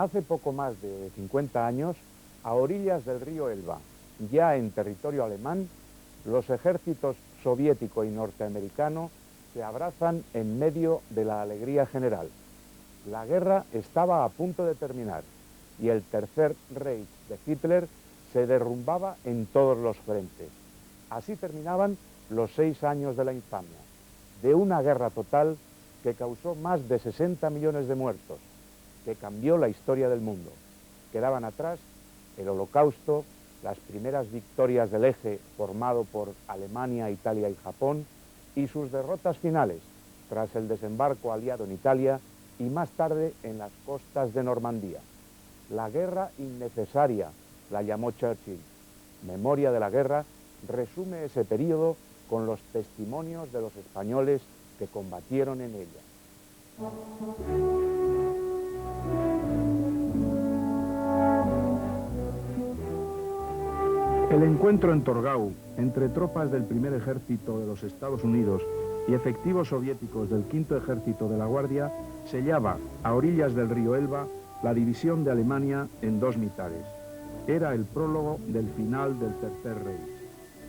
Hace poco más de 50 años, a orillas del río Elba, ya en territorio alemán, los ejércitos soviético y norteamericano se abrazan en medio de la alegría general. La guerra estaba a punto de terminar y el Tercer Reich de Hitler se derrumbaba en todos los frentes. Así terminaban los 6 años de la infamia, de una guerra total que causó más de 60 millones de muertos, que cambió la historia del mundo. Quedaban atrás el Holocausto, las primeras victorias del eje formado por Alemania, Italia y Japón, y sus derrotas finales, tras el desembarco aliado en Italia y más tarde en las costas de Normandía. La guerra innecesaria, la llamó Churchill. Memoria de la guerra resume ese periodo con los testimonios de los españoles que combatieron en ella. El encuentro en Torgau entre tropas del primer ejército de los Estados Unidos y efectivos soviéticos del quinto ejército de la Guardia sellaba, a orillas del río Elba, la división de Alemania en dos mitades. Era el prólogo del final del Tercer Reich.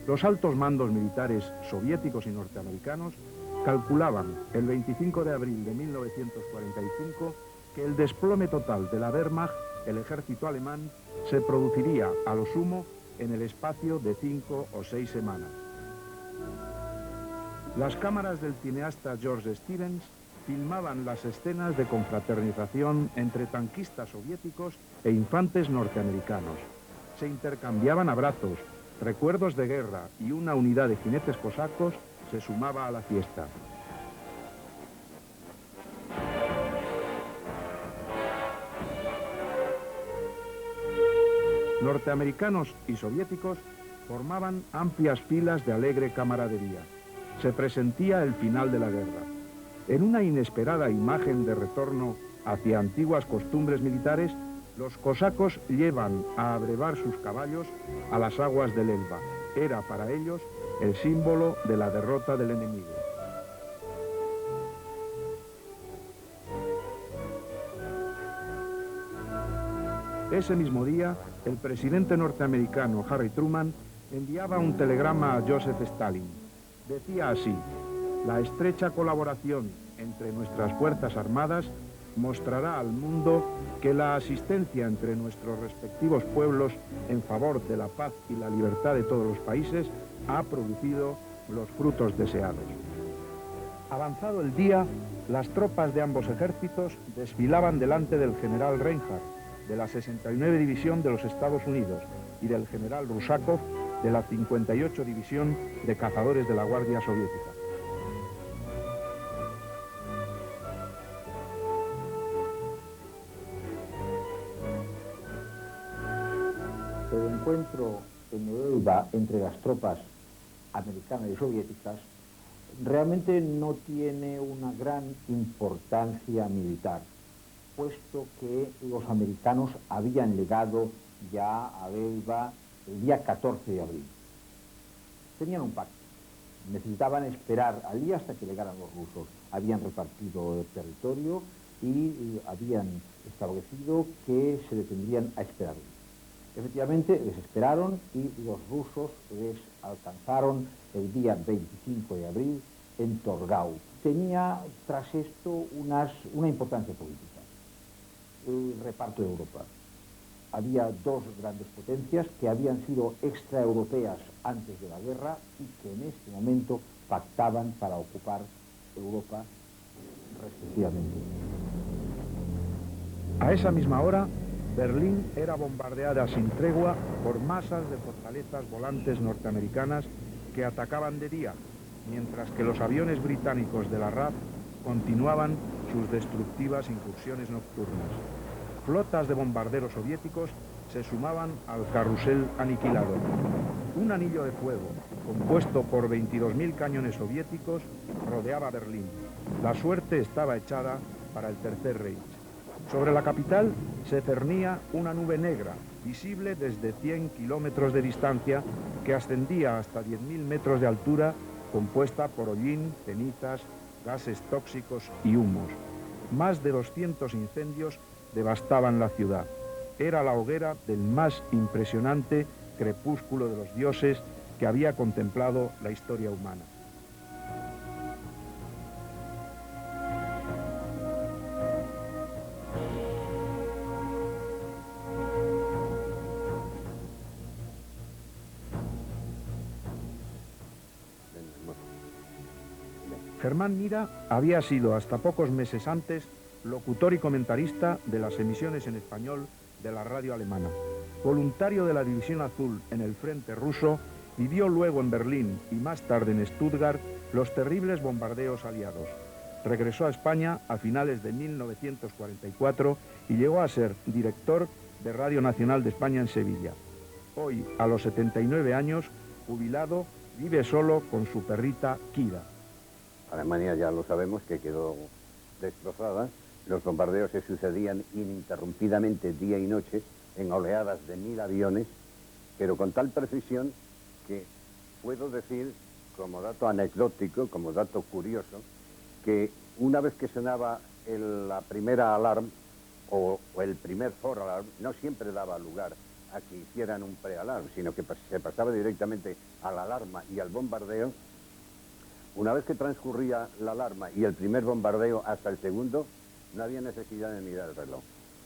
Los altos mandos militares soviéticos y norteamericanos calculaban el 25 de abril de 1945 que el desplome total de la Wehrmacht, el ejército alemán, se produciría a lo sumo en el espacio de 5 o 6 semanas. Las cámaras del cineasta George Stevens filmaban las escenas de confraternización entre tanquistas soviéticos e infantes norteamericanos. Se intercambiaban abrazos, recuerdos de guerra y una unidad de jinetes cosacos se sumaba a la fiesta. Norteamericanos y soviéticos formaban amplias filas de alegre camaradería. Se presentía el final de la guerra. En una inesperada imagen de retorno hacia antiguas costumbres militares, los cosacos llevan a abrevar sus caballos a las aguas del Elba. Era para ellos el símbolo de la derrota del enemigo. Ese mismo día, el presidente norteamericano Harry Truman enviaba un telegrama a Joseph Stalin. Decía así: la estrecha colaboración entre nuestras Fuerzas Armadas mostrará al mundo que la asistencia entre nuestros respectivos pueblos en favor de la paz y la libertad de todos los países ha producido los frutos deseados. Avanzado el día, las tropas de ambos ejércitos desfilaban delante del general Reinhardt, de la 69 División de los Estados Unidos, y del general Rusakov, de la 58 División de Cazadores de la Guardia Soviética. El encuentro en el Elba entre las tropas americanas y soviéticas realmente no tiene una gran importancia militar, puesto que los americanos habían llegado ya a Elba el día 14 de abril. Tenían un pacto, necesitaban esperar al día hasta que llegaran los rusos. Habían repartido el territorio y habían establecido que se detendrían a esperar. Efectivamente, les esperaron y los rusos les alcanzaron el día 25 de abril en Torgau. Tenía tras esto una importancia política. El reparto de Europa. Había dos grandes potencias que habían sido extraeuropeas antes de la guerra y que en este momento pactaban para ocupar Europa respectivamente. A esa misma hora, Berlín era bombardeada sin tregua por masas de fortalezas volantes norteamericanas que atacaban de día, mientras que los aviones británicos de la RAF continuaban sus destructivas incursiones nocturnas. Flotas de bombarderos soviéticos se sumaban al carrusel aniquilador. Un anillo de fuego, compuesto por 22.000 cañones soviéticos, rodeaba Berlín. La suerte estaba echada para el Tercer Reich. Sobre la capital se cernía una nube negra, visible desde 100 kilómetros de distancia, que ascendía hasta 10.000 metros de altura, compuesta por hollín, cenizas, gases tóxicos y humos. Más de 200 incendios devastaban la ciudad. Era la hoguera del más impresionante crepúsculo de los dioses que había contemplado la historia humana. Germán Mira había sido hasta pocos meses antes locutor y comentarista de las emisiones en español de la radio alemana. Voluntario de la División Azul en el frente ruso, vivió luego en Berlín y más tarde en Stuttgart los terribles bombardeos aliados. Regresó a España a finales de 1944 y llegó a ser director de Radio Nacional de España en Sevilla. Hoy, a los 79 años, jubilado, vive solo con su perrita Kira. Alemania, ya lo sabemos, que quedó destrozada. Los bombardeos se sucedían ininterrumpidamente día y noche en oleadas de 1000 aviones, pero con tal precisión que puedo decir, como dato anecdótico, como dato curioso, que una vez que sonaba la primera alarma o el primer foralarm, no siempre daba lugar a que hicieran un prealarm, sino que se pasaba directamente a la alarma y al bombardeo. Una vez que transcurría la alarma y el primer bombardeo hasta el segundo, no había necesidad de mirar el reloj.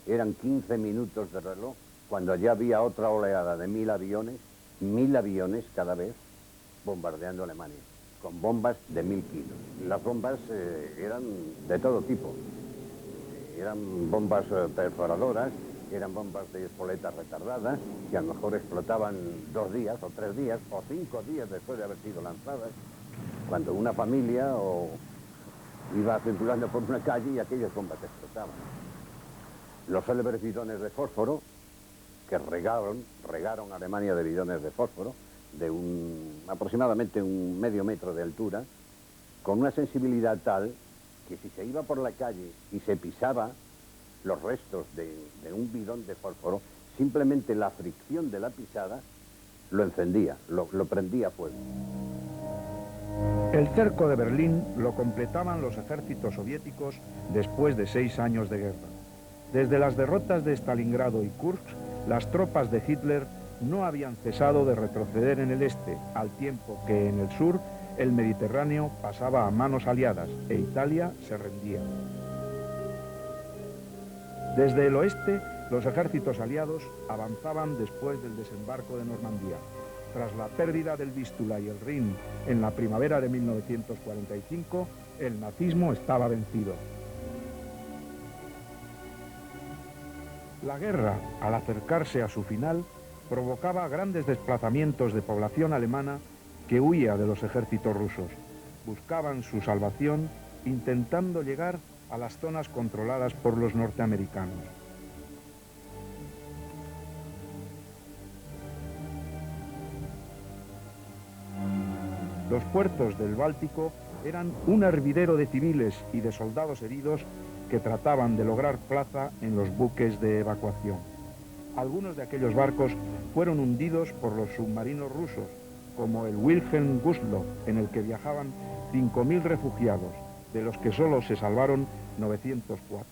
Eran 15 minutos de reloj cuando ya había otra oleada de 1000 aviones cada vez bombardeando Alemania, con bombas de 1000 kilos. Las bombas eran de todo tipo. Eran bombas perforadoras, eran bombas de espoletas retardadas, que a lo mejor explotaban 2 días o 3 días o 5 días después de haber sido lanzadas, cuando una familia iba circulando por una calle y aquellas bombas explotaban. Los célebres bidones de fósforo, que regaron a Alemania de bidones de fósforo, de aproximadamente un medio metro de altura, con una sensibilidad tal que si se iba por la calle y se pisaba los restos de un bidón de fósforo, simplemente la fricción de la pisada lo encendía, lo prendía a fuego. El cerco de Berlín lo completaban los ejércitos soviéticos después de 6 años de guerra. Desde las derrotas de Stalingrado y Kursk, las tropas de Hitler no habían cesado de retroceder en el este, al tiempo que en el sur el Mediterráneo pasaba a manos aliadas e Italia se rendía. Desde el oeste, los ejércitos aliados avanzaban después del desembarco de Normandía. Tras la pérdida del Vístula y el Rin en la primavera de 1945, el nazismo estaba vencido. La guerra, al acercarse a su final, provocaba grandes desplazamientos de población alemana que huía de los ejércitos rusos. Buscaban su salvación intentando llegar a las zonas controladas por los norteamericanos. Los puertos del Báltico eran un hervidero de civiles y de soldados heridos que trataban de lograr plaza en los buques de evacuación. Algunos de aquellos barcos fueron hundidos por los submarinos rusos, como el Wilhelm Gustloff, en el que viajaban 5000 refugiados, de los que solo se salvaron 904.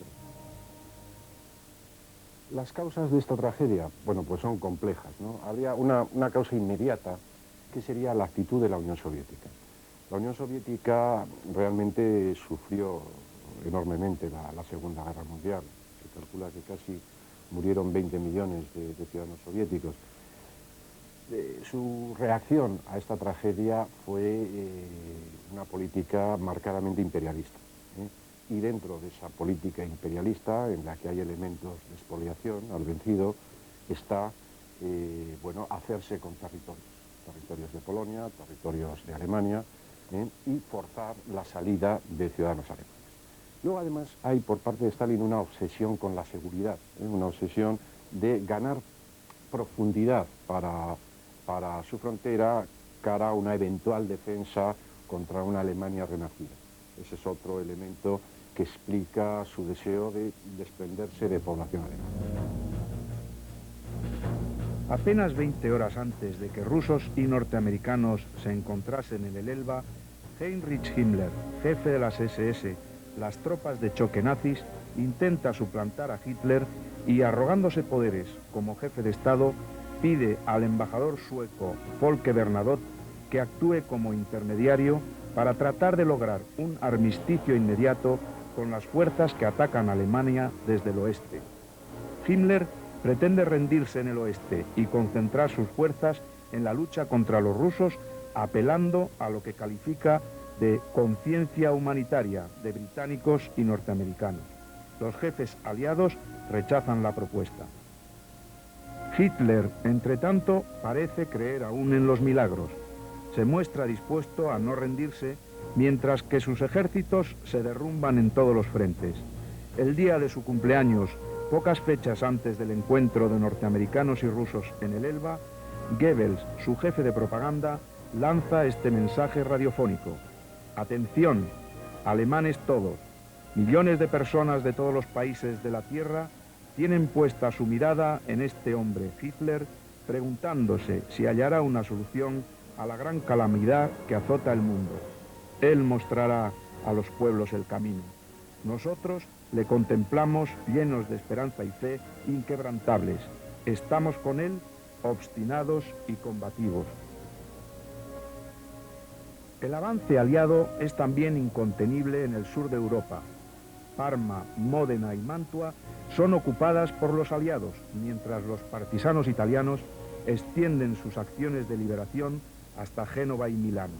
Las causas de esta tragedia, bueno, pues son complejas, ¿no? Habría una causa inmediata, que sería la actitud de la Unión Soviética. La Unión Soviética realmente sufrió enormemente la Segunda Guerra Mundial. Se calcula que casi murieron 20 millones de ciudadanos soviéticos. Su reacción a esta tragedia fue una política marcadamente imperialista. Y dentro de esa política imperialista, en la que hay elementos de expoliación al vencido, está hacerse con territorios de Polonia, territorios de Alemania, y forzar la salida de ciudadanos alemanes. Luego, además, hay por parte de Stalin una obsesión con la seguridad, una obsesión de ganar profundidad para su frontera cara a una eventual defensa contra una Alemania renacida. Ese es otro elemento que explica su deseo de desprenderse de población alemana. Apenas 20 horas antes de que rusos y norteamericanos se encontrasen en el Elba, Heinrich Himmler, jefe de las SS, las tropas de choque nazis, intenta suplantar a Hitler y, arrogándose poderes como jefe de Estado, pide al embajador sueco Folke Bernadotte que actúe como intermediario para tratar de lograr un armisticio inmediato con las fuerzas que atacan a Alemania desde el oeste. Himmler pretende rendirse en el oeste y concentrar sus fuerzas en la lucha contra los rusos, apelando a lo que califica de conciencia humanitaria de británicos y norteamericanos. Los jefes aliados rechazan la propuesta. Hitler, entre tanto, parece creer aún en los milagros. Se muestra dispuesto a no rendirse, mientras que sus ejércitos se derrumban en todos los frentes. El día de su cumpleaños, pocas fechas antes del encuentro de norteamericanos y rusos en el Elba, Goebbels, su jefe de propaganda, lanza este mensaje radiofónico. Atención, alemanes todos, millones de personas de todos los países de la Tierra tienen puesta su mirada en este hombre, Hitler, preguntándose si hallará una solución a la gran calamidad que azota el mundo. Él mostrará a los pueblos el camino. Nosotros le contemplamos llenos de esperanza y fe inquebrantables. Estamos con él obstinados y combativos. El avance aliado es también incontenible en el sur de Europa. Parma, Módena y Mantua son ocupadas por los aliados, mientras los partisanos italianos extienden sus acciones de liberación hasta Génova y Milán.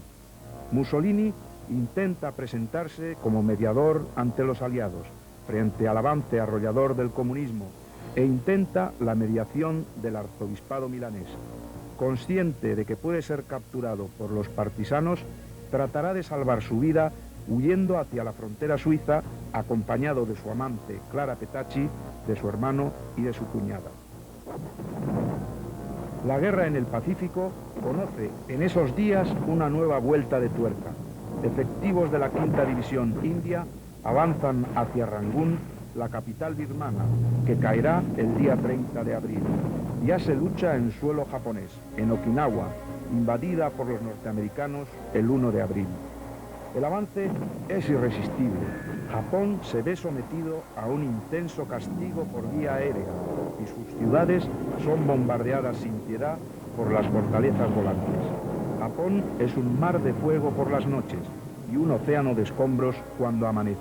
Mussolini intenta presentarse como mediador ante los aliados, frente al avance arrollador del comunismo, e intenta la mediación del arzobispado milanés. Consciente de que puede ser capturado por los partisanos, tratará de salvar su vida huyendo hacia la frontera suiza, acompañado de su amante Clara Petacci, de su hermano y de su cuñada. La guerra en el Pacífico conoce en esos días una nueva vuelta de tuerca. Efectivos de la Quinta División India avanzan hacia Rangún, la capital birmana, que caerá el día 30 de abril. Ya se lucha en suelo japonés, en Okinawa, invadida por los norteamericanos el 1 de abril. El avance es irresistible. Japón se ve sometido a un intenso castigo por vía aérea y sus ciudades son bombardeadas sin piedad por las fortalezas volantes. Japón es un mar de fuego por las noches y un océano de escombros cuando amanece.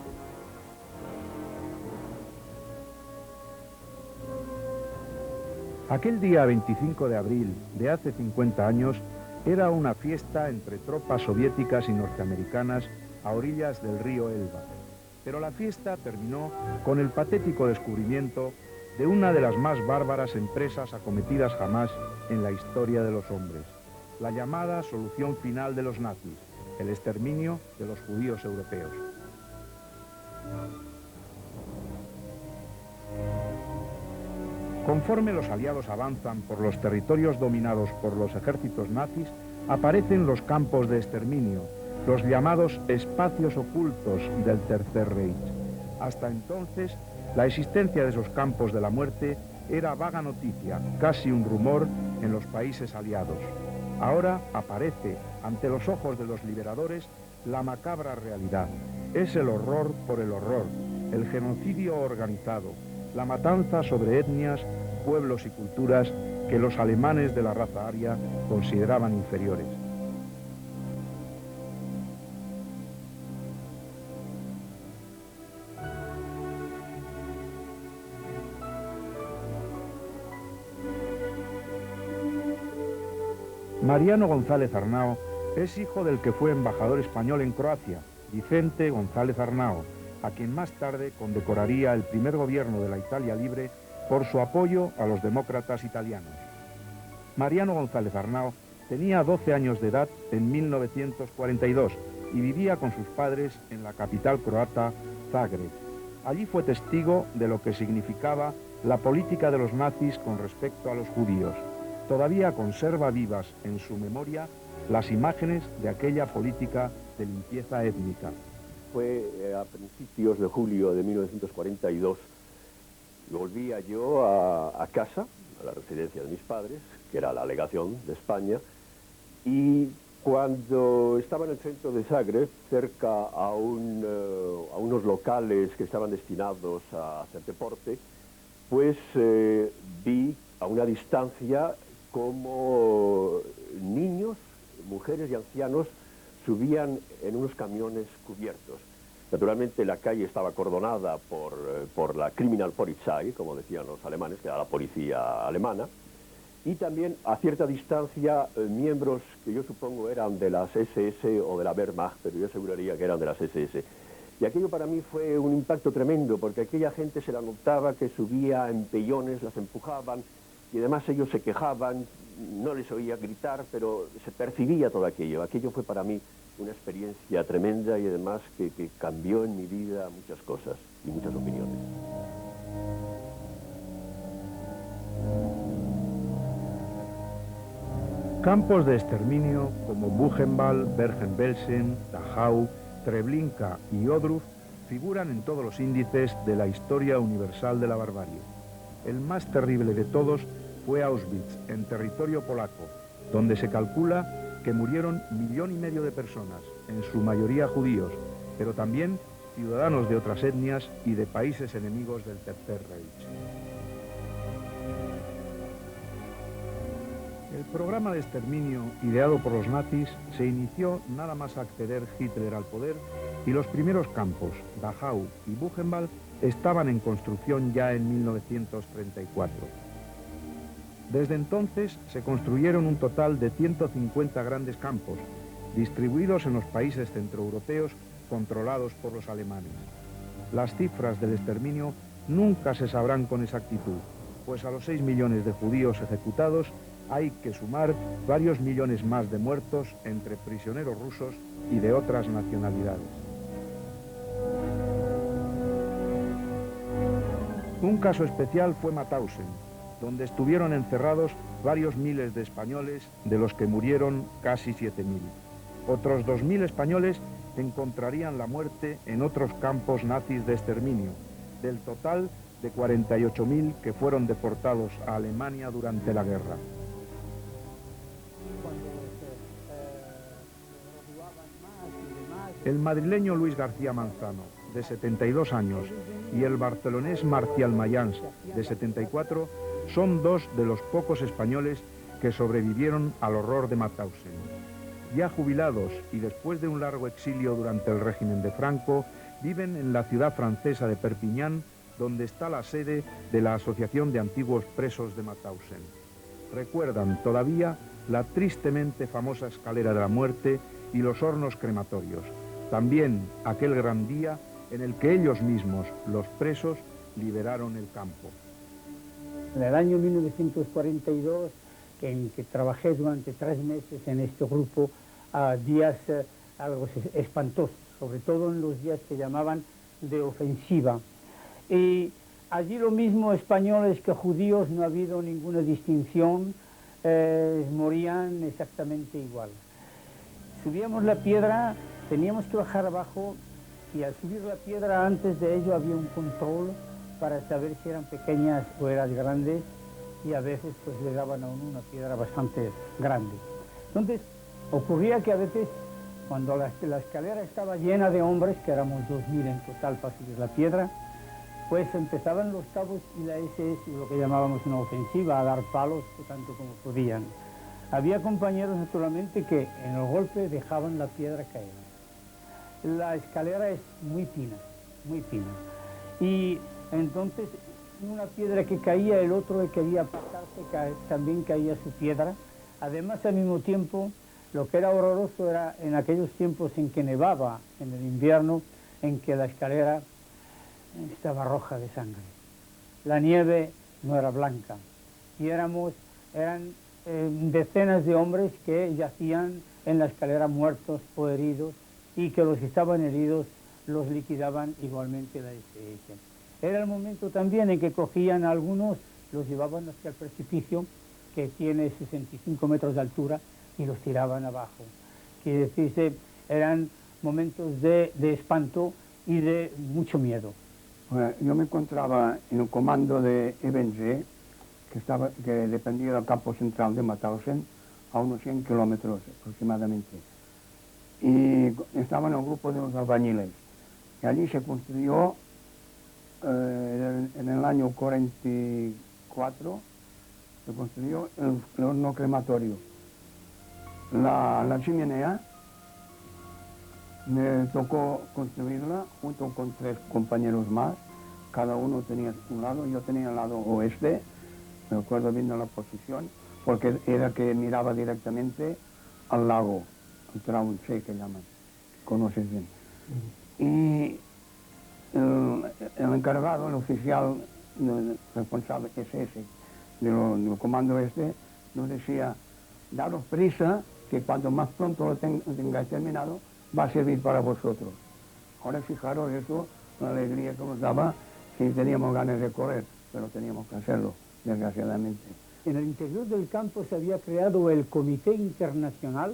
Aquel día 25 de abril de hace 50 años era una fiesta entre tropas soviéticas y norteamericanas a orillas del río Elba. Pero la fiesta terminó con el patético descubrimiento de una de las más bárbaras empresas acometidas jamás en la historia de los hombres, la llamada solución final de los nazis, el exterminio de los judíos europeos. Conforme los aliados avanzan por los territorios dominados por los ejércitos nazis, aparecen los campos de exterminio, los llamados espacios ocultos del Tercer Reich. Hasta entonces, la existencia de esos campos de la muerte era vaga noticia, casi un rumor en los países aliados. Ahora aparece, ante los ojos de los liberadores, la macabra realidad. Es el horror por el horror, el genocidio organizado, la matanza sobre etnias, pueblos y culturas que los alemanes de la raza aria consideraban inferiores. Mariano González Arnao es hijo del que fue embajador español en Croacia, Vicente González Arnao, a quien más tarde condecoraría el primer gobierno de la Italia libre por su apoyo a los demócratas italianos. Mariano González Arnao tenía 12 años de edad en 1942 y vivía con sus padres en la capital croata, Zagreb. Allí fue testigo de lo que significaba la política de los nazis con respecto a los judíos. Todavía conserva vivas en su memoria las imágenes de aquella política de limpieza étnica. Fue a principios de julio de 1942, volvía yo a casa, a la residencia de mis padres, que era la legación de España, y Cuando estaba en el centro de Zagreb, cerca a unos locales que estaban destinados a hacer deporte, pues vi a una distancia como niños, mujeres y ancianos subían en unos camiones cubiertos. Naturalmente la calle estaba acordonada por la Kriminalpolizei, como decían los alemanes, que era la policía alemana, y también a cierta distancia miembros que yo supongo eran de las SS o de la Wehrmacht, pero yo aseguraría que eran de las SS. Y aquello para mí fue un impacto tremendo, porque aquella gente se la notaba que subía en pellones, las empujaban, y además ellos se quejaban, no les oía gritar, pero se percibía todo aquello. Aquello fue para mí una experiencia tremenda y además que cambió en mi vida muchas cosas y muchas opiniones. Campos de exterminio como Buchenwald, Bergen-Belsen, Dachau, Treblinka y Ohrdruf figuran en todos los índices de la historia universal de la barbarie. El más terrible de todos fue Auschwitz, en territorio polaco, donde se calcula que murieron 1,5 millones de personas, en su mayoría judíos, pero también ciudadanos de otras etnias y de países enemigos del Tercer Reich. El programa de exterminio ideado por los nazis se inició nada más acceder Hitler al poder y los primeros campos, Dachau y Buchenwald, estaban en construcción ya en 1934. Desde entonces se construyeron un total de 150 grandes campos, distribuidos en los países centroeuropeos controlados por los alemanes. Las cifras del exterminio nunca se sabrán con exactitud, pues a los 6 millones de judíos ejecutados hay que sumar varios millones más de muertos entre prisioneros rusos y de otras nacionalidades. Un caso especial fue Mauthausen, donde estuvieron encerrados varios miles de españoles, de los que murieron casi 7.000. Otros 2.000 españoles encontrarían la muerte en otros campos nazis de exterminio, del total de 48.000 que fueron deportados a Alemania durante la guerra. El madrileño Luis García Manzano, de 72 años, y el barcelonés Marcial Mayans, de 74, son dos de los pocos españoles que sobrevivieron al horror de Mauthausen. Ya jubilados y después de un largo exilio durante el régimen de Franco, viven en la ciudad francesa de Perpiñán, donde está la sede de la Asociación de Antiguos Presos de Mauthausen. Recuerdan todavía la tristemente famosa escalera de la muerte y los hornos crematorios. También aquel gran día en el que ellos mismos, los presos, liberaron el campo. En el año 1942, en que trabajé durante 3 meses en este grupo, a días algo espantosos, sobre todo en los días que llamaban de ofensiva. Y allí lo mismo españoles que judíos, no ha habido ninguna distinción, morían exactamente igual. Subíamos la piedra, teníamos que bajar abajo, y al subir la piedra antes de ello había un control para saber si eran pequeñas o eran grandes, y a veces pues le daban a uno una piedra bastante grande. Entonces ocurría que a veces cuando la escalera estaba llena de hombres, que éramos 2.000 en total para subir la piedra, pues empezaban los cabos y la SS, lo que llamábamos una ofensiva, a dar palos tanto como podían. Había compañeros naturalmente que en el golpe dejaban la piedra caer. La escalera es muy fina, y entonces una piedra que caía, el otro que quería apartarse también caía su piedra. Además, al mismo tiempo, lo que era horroroso era en aquellos tiempos en que nevaba, en el invierno, en que la escalera estaba roja de sangre. La nieve no era blanca, y eran decenas de hombres que yacían en la escalera muertos o heridos, y que los que estaban heridos los liquidaban igualmente la SS. Era el momento también en que cogían a algunos, los llevaban hacia el precipicio, que tiene 65 metros de altura, y los tiraban abajo. Quiere decirse, eran momentos de espanto y de mucho miedo. Yo me encontraba en el comando de Ebensee, que dependía del campo central de Mauthausen, a unos 100 kilómetros aproximadamente. Y estaba en el grupo de los albañiles. Y allí se construyó, en el año 44, se construyó el horno crematorio. La chimenea me tocó construirla junto con 3 compañeros más. Cada uno tenía un lado, yo tenía el lado oeste, me acuerdo bien de la posición, porque era que miraba directamente al lago, el Traunsee que llaman, conoces bien. Y el encargado, el oficial responsable SS del comando este, nos decía, daros prisa, que cuanto más pronto lo tengáis terminado, va a servir para vosotros. Ahora fijaros eso, la alegría que nos daba, si teníamos ganas de correr, pero teníamos que hacerlo, desgraciadamente. En el interior del campo se había creado el Comité Internacional,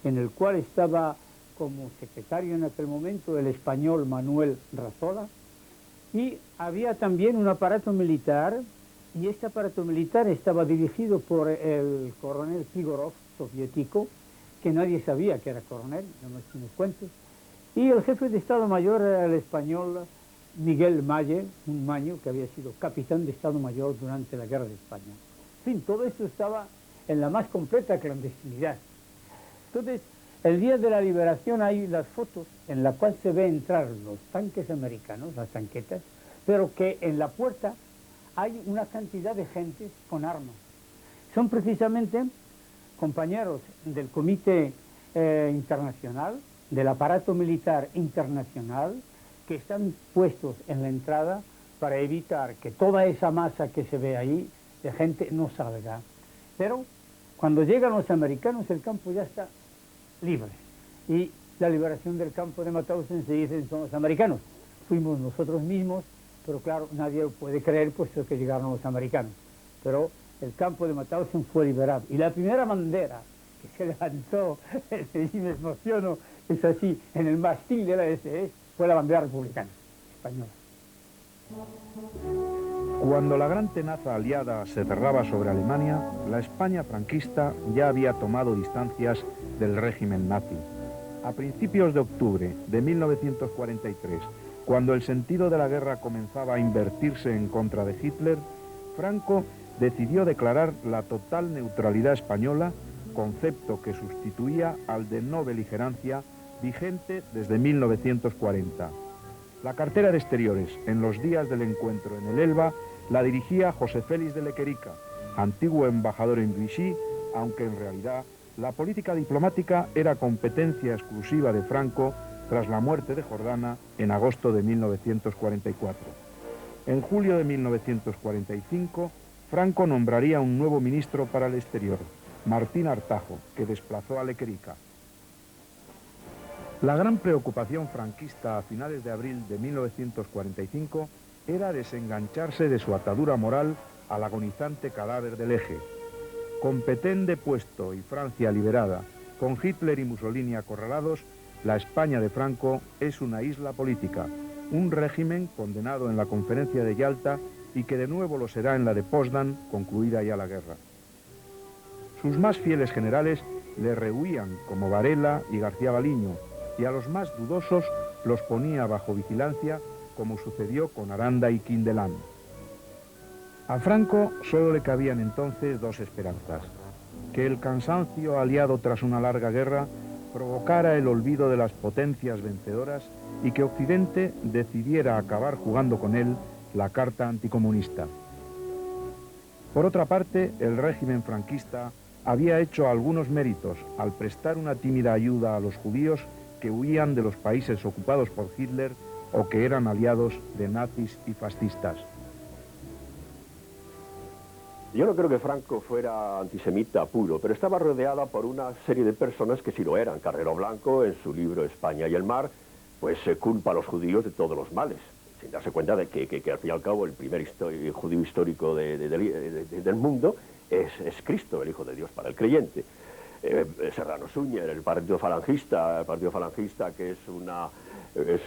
en el cual estaba como secretario en aquel momento el español Manuel Razola, y había también un aparato militar, y este aparato militar estaba dirigido por el coronel Figorov, soviético, que nadie sabía que era coronel, no me unos cuentos, y el jefe de Estado Mayor era el español Miguel Malle, un maño que había sido capitán de Estado Mayor durante la Guerra de España. En fin, todo esto estaba en la más completa clandestinidad. Entonces, el día de la liberación hay las fotos en las cuales se ve entrar los tanques americanos, las tanquetas, pero que en la puerta hay una cantidad de gente con armas. Son precisamente compañeros del Comité Internacional, del aparato militar internacional, que están puestos en la entrada para evitar que toda esa masa que se ve ahí de gente no salga. Pero cuando llegan los americanos, el campo ya está libre. Y la liberación del campo de Mauthausen se dice son los americanos. Fuimos nosotros mismos, pero claro, nadie lo puede creer puesto que llegaron los americanos. Pero el campo de Mauthausen fue liberado. Y la primera bandera que se levantó, y me emociono, es así, en el mástil de la SS, fue la bandera republicana española. Cuando la gran tenaza aliada se cerraba sobre Alemania, la España franquista ya había tomado distancias del régimen nazi. A principios de octubre de 1943, cuando el sentido de la guerra comenzaba a invertirse en contra de Hitler, Franco decidió declarar la total neutralidad española, concepto que sustituía al de no beligerancia vigente desde 1940. La cartera de Exteriores, en los días del encuentro en el Elba, la dirigía José Félix de Lequerica, antiguo embajador en Vichy, aunque en realidad la política diplomática era competencia exclusiva de Franco tras la muerte de Jordana en agosto de 1944. En julio de 1945, Franco nombraría un nuevo ministro para el exterior, Martín Artajo, que desplazó a Lequerica. La gran preocupación franquista a finales de abril de 1945 era desengancharse de su atadura moral al agonizante cadáver del Eje. Con Petén depuesto y Francia liberada, con Hitler y Mussolini acorralados, la España de Franco es una isla política, un régimen condenado en la conferencia de Yalta y que de nuevo lo será en la de Potsdam, concluida ya la guerra. Sus más fieles generales le rehuían, como Varela y García Baliño, y a los más dudosos los ponía bajo vigilancia, como sucedió con Aranda y Quindelán. A Franco solo le cabían entonces dos esperanzas: que el cansancio aliado tras una larga guerra provocara el olvido de las potencias vencedoras y que Occidente decidiera acabar jugando con él la carta anticomunista. Por otra parte, el régimen franquista había hecho algunos méritos al prestar una tímida ayuda a los judíos que huían de los países ocupados por Hitler o que eran aliados de nazis y fascistas. Yo no creo que Franco fuera antisemita puro, pero estaba rodeada por una serie de personas que sí lo eran. Carrero Blanco, en su libro España y el mar, pues culpa a los judíos de todos los males, sin darse cuenta de que al fin y al cabo el primer judío histórico del mundo es Cristo, el Hijo de Dios para el creyente. Serrano Suñer, el partido falangista que es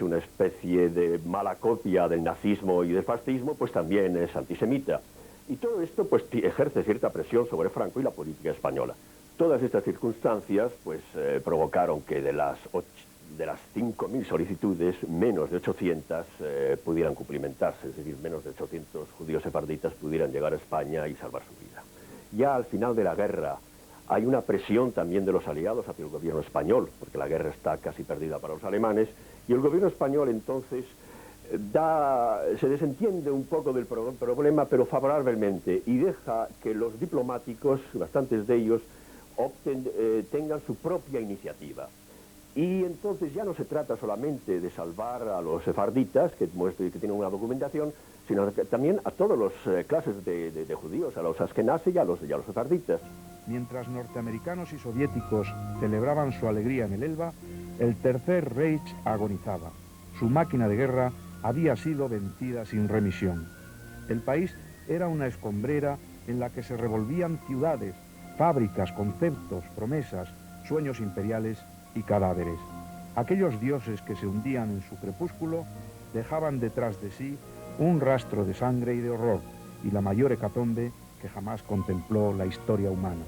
una especie de mala copia del nazismo y del fascismo, pues también es antisemita. Y todo esto pues ejerce cierta presión sobre Franco y la política española. Todas estas circunstancias pues, provocaron que de las 5.000 solicitudes, menos de 800 pudieran cumplimentarse, es decir, menos de 800 judíos sefarditas pudieran llegar a España y salvar su vida. Ya al final de la guerra hay una presión también de los aliados hacia el gobierno español, porque la guerra está casi perdida para los alemanes, y el gobierno español entonces se desentiende un poco del problema, pero favorablemente, y deja que los diplomáticos, bastantes de ellos, tengan su propia iniciativa. Y entonces ya no se trata solamente de salvar a los sefarditas, que tienen una documentación, sino también a todas las clases de judíos, a los askenazí y a los sefarditas. Mientras norteamericanos y soviéticos celebraban su alegría en el Elba, el Tercer Reich agonizaba. Su máquina de guerra había sido vencida sin remisión. El país era una escombrera en la que se revolvían ciudades, fábricas, conceptos, promesas, sueños imperiales y cadáveres. Aquellos dioses que se hundían en su crepúsculo dejaban detrás de sí un rastro de sangre y de horror, y la mayor hecatombe que jamás contempló la historia humana.